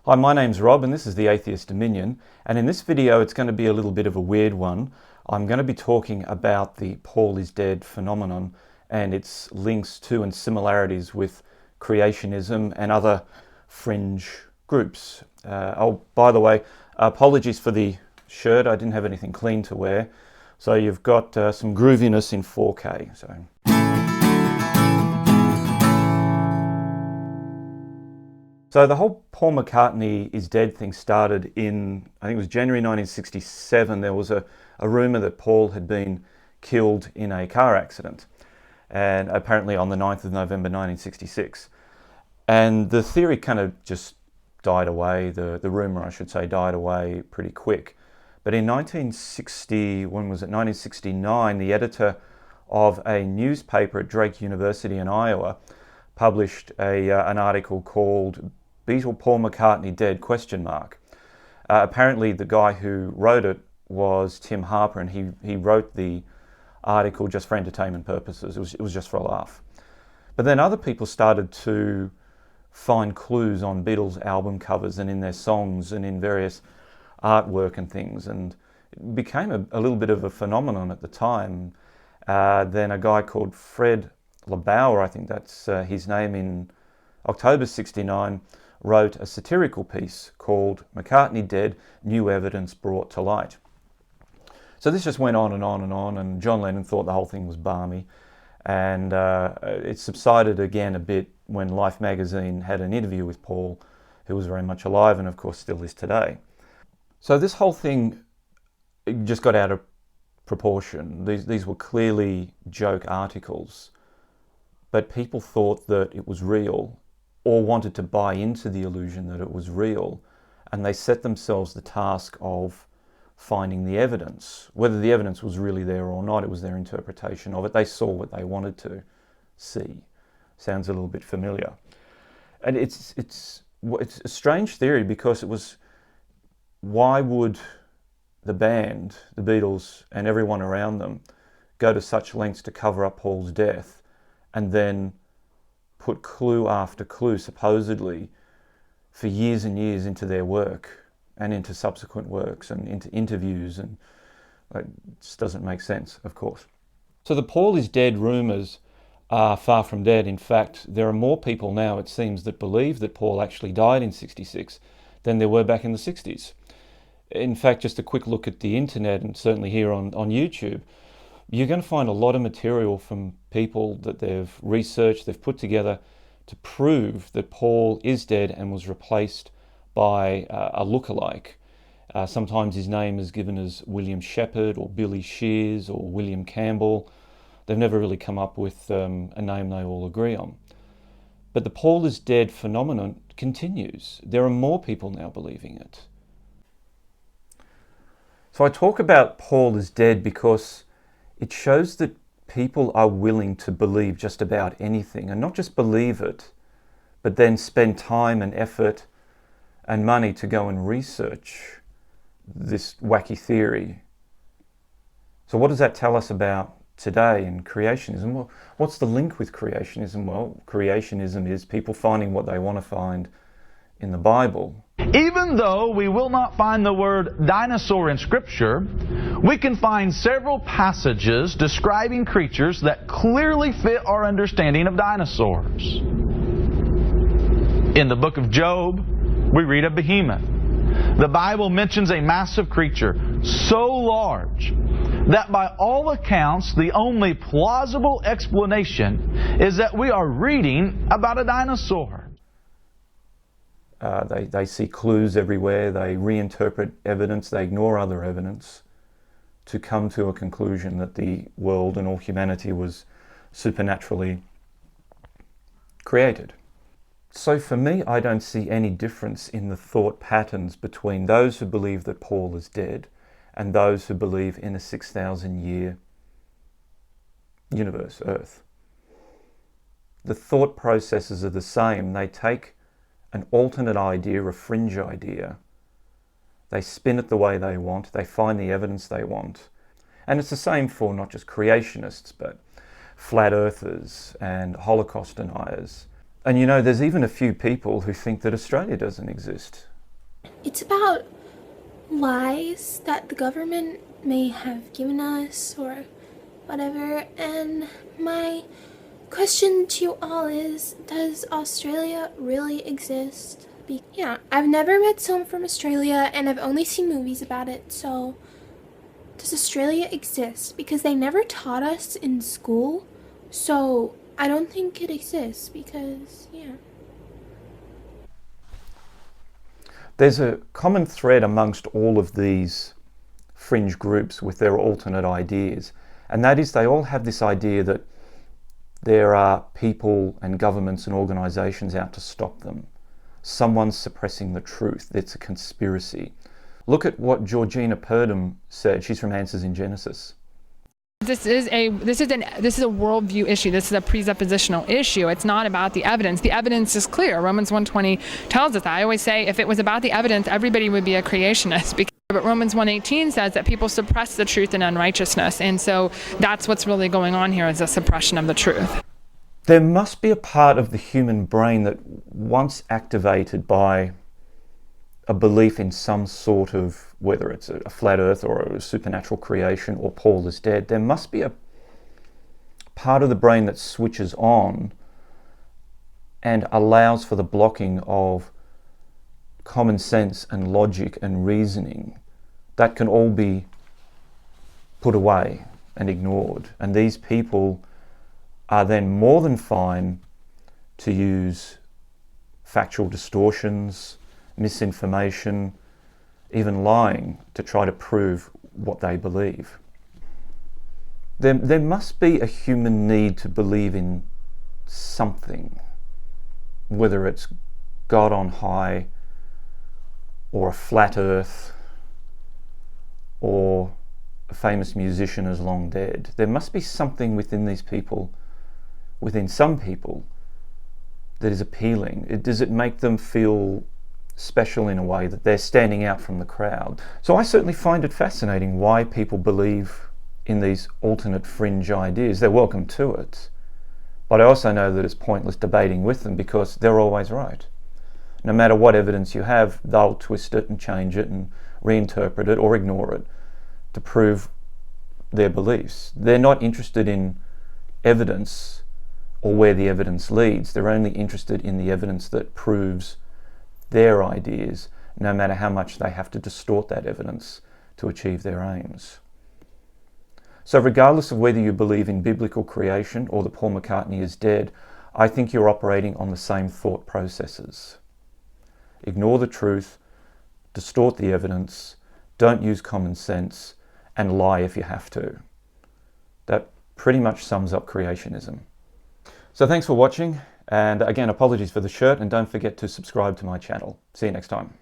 Hi, my name's Rob and this is the Atheist Dominion, and in this video it's going to be a little bit of a weird one. I'm going to be talking about the Paul is dead phenomenon and its links to and similarities with creationism and other fringe groups. By the way, apologies for the shirt, I didn't have anything clean to wear. So you've got some grooviness in 4K. So the whole Paul McCartney is dead thing started in, I think it was January 1967. There was a rumour that Paul had been killed in a car accident, and apparently on the 9th of November 1966. And the theory kind of just died away, the rumour I should say died away pretty quick. But in 1969, the editor of a newspaper at Drake University in Iowa published an article called Beatle Paul McCartney Dead ? Apparently the guy who wrote it was Tim Harper, and he wrote the article just for entertainment purposes. It was just for a laugh. But then other people started to find clues on Beatles album covers and in their songs and in various artwork and things, and it became a little bit of a phenomenon at the time. Then a guy called Fred LeBauer, I think that's his name, in October '69 wrote a satirical piece called McCartney Dead, New Evidence Brought to Light. So this just went on and on and on, and John Lennon thought the whole thing was balmy, and it subsided again a bit when Life magazine had an interview with Paul, who was very much alive and of course still is today. So this whole thing just got out of proportion. These were clearly joke articles, but people thought that it was real or wanted to buy into the illusion that it was real, and they set themselves the task of finding the evidence. Whether the evidence was really there or not, it was their interpretation of it. They saw what they wanted to see. Sounds a little bit familiar. And it's a strange theory, because it was, why would the band, the Beatles and everyone around them, go to such lengths to cover up Paul's death and then put clue after clue, supposedly, for years and years into their work and into subsequent works and into interviews, and it just doesn't make sense, of course. So the Paul is dead rumours are far from dead. In fact, there are more people now, it seems, that believe that Paul actually died in '66 than there were back in the '60s. In fact, just a quick look at the internet, and certainly here on YouTube, you're going to find a lot of material from people that they've researched, they've put together to prove that Paul is dead and was replaced by a lookalike. Sometimes his name is given as William Shepherd or Billy Shears or William Campbell. They've never really come up with a name they all agree on. But the Paul is dead phenomenon continues. There are more people now believing it. So I talk about Paul is dead because it shows that people are willing to believe just about anything, and not just believe it, but then spend time and effort and money to go and research this wacky theory. So what does that tell us about today in creationism? Well, what's the link with creationism? Well, creationism is people finding what they want to find in the Bible. Even though we will not find the word dinosaur in Scripture, we can find several passages describing creatures that clearly fit our understanding of dinosaurs. In the book of Job, we read of behemoth. The Bible mentions a massive creature so large that by all accounts the only plausible explanation is that we are reading about a dinosaur. They see clues everywhere, they reinterpret evidence, they ignore other evidence to come to a conclusion that the world and all humanity was supernaturally created. So for me, I don't see any difference in the thought patterns between those who believe that Paul is dead and those who believe in a 6,000-year universe, Earth. The thought processes are the same. They take an alternate idea, a fringe idea. They spin it the way they want. They find the evidence they want. And it's the same for not just creationists, but flat earthers and Holocaust deniers. And you know, there's even a few people who think that Australia doesn't exist. it's about lies that the government may have given us or whatever. And my question to you all is, does Australia really exist? Yeah, I've never met someone from Australia and I've only seen movies about it, so does Australia exist? Because they never taught us in school, so I don't think it exists because, yeah. There's a common thread amongst all of these fringe groups with their alternate ideas, and that is they all have this idea that there are people and governments and organisations out to stop them. Someone's suppressing the truth. It's a conspiracy. Look at what Georgina Purdom said. She's from Answers in Genesis. This is a worldview issue. This is a presuppositional issue. It's not about the evidence. The evidence is clear. Romans 1:20 tells us that. I always say if it was about the evidence, everybody would be a creationist. But Romans 1:18 says that people suppress the truth in unrighteousness. And so that's what's really going on here, is a suppression of the truth. There must be a part of the human brain that, once activated by a belief in some sort of, whether it's a flat earth or a supernatural creation or Paul is dead, there must be a part of the brain that switches on and allows for the blocking of common sense and logic and reasoning. That can all be put away and ignored. And these people are then more than fine to use factual distortions, misinformation, even lying to try to prove what they believe. There must be a human need to believe in something, whether it's God on high or a flat earth or a famous musician is long dead. There must be something within these people, within some people, that is appealing. Does it make them feel special in a way, that they're standing out from the crowd? So I certainly find it fascinating why people believe in these alternate fringe ideas. They're welcome to it. But I also know that it's pointless debating with them because they're always right. No matter what evidence you have, they'll twist it and change it and reinterpret it or ignore it to prove their beliefs. They're not interested in evidence or where the evidence leads. They're only interested in the evidence that proves their ideas, no matter how much they have to distort that evidence to achieve their aims. So regardless of whether you believe in biblical creation or that Paul McCartney is dead, I think you're operating on the same thought processes. Ignore the truth, distort the evidence, don't use common sense, and lie if you have to. That pretty much sums up creationism. So thanks for watching, and again, apologies for the shirt, and don't forget to subscribe to my channel. See you next time.